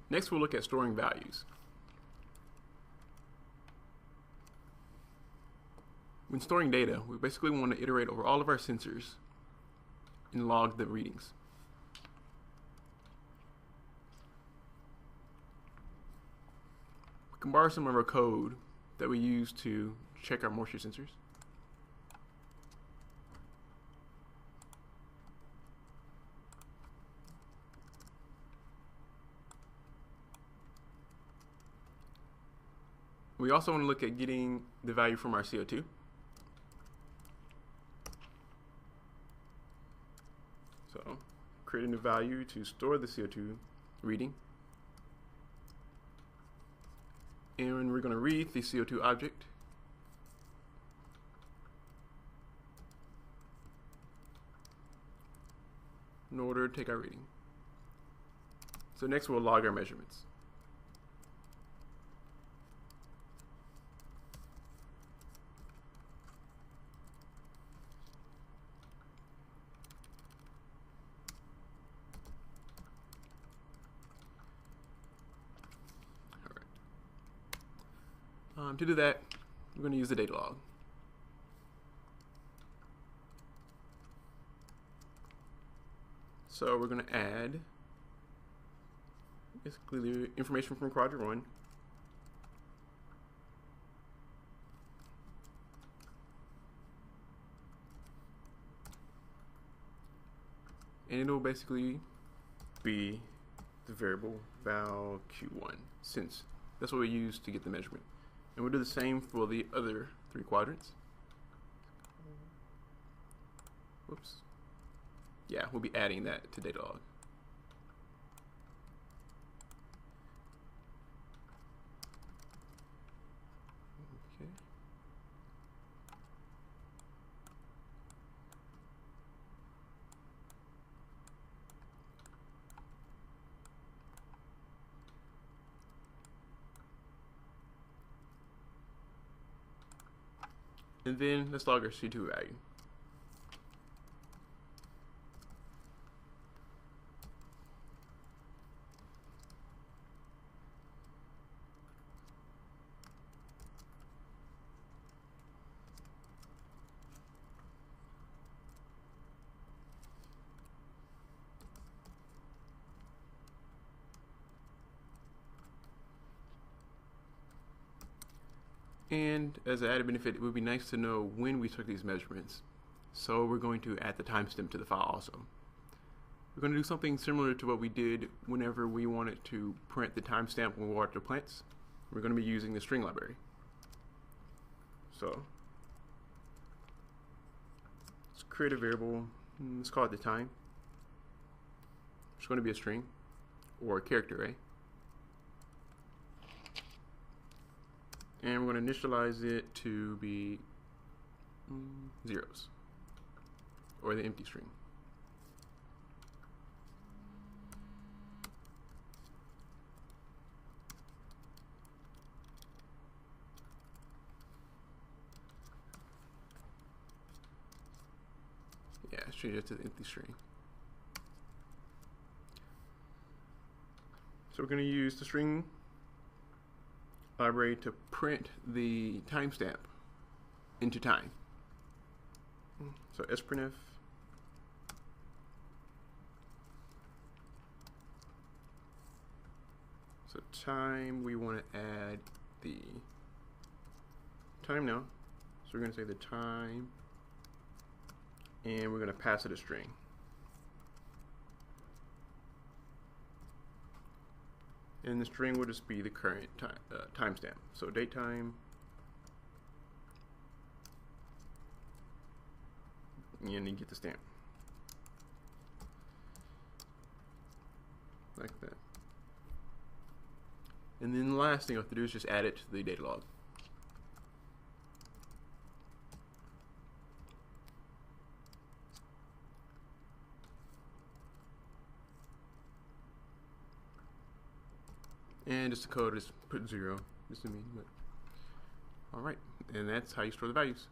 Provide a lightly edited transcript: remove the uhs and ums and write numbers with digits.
Next, we'll look at storing values. When storing data, we basically want to iterate over all of our sensors and log the readings. We can borrow some of our code that we use to check our moisture sensors. We also want to look at getting the value from our CO2. So, creating a value to store the CO2 reading. And we're going to read the CO2 object. In order to take our reading. So next we'll log our measurements. To do that, we're going to use the data log. So we're going to add basically the information from quadrant 1. And it'll basically be the variable val q1, since that's what we use to get the measurement. And we'll do the same for the other 3 quadrants. Whoops. Yeah, we'll be adding that to data log. Okay. And then let's log our C2 value. And as an added benefit, it would be nice to know when we took these measurements. So we're going to add the timestamp to the file also. We're going to do something similar to what we did whenever we wanted to print the timestamp when we water the plants. We're going to be using the string library. So let's create a variable. Let's call it the time. It's going to be a string or a character array. And we're going to initialize it to be zeros, or the empty string. Yeah, change it to the empty string. So we're going to use the string library to print the timestamp into time. So sprintf so time, we want to add the time now. So we're going to say the time, and we're going to pass it a string. And the string will just be the current timestamp. So date time, and you get the stamp like that. And then the last thing I have to do is just add it to the data log. And just the code is put 0, just to mean, but all right, and that's how you store the values.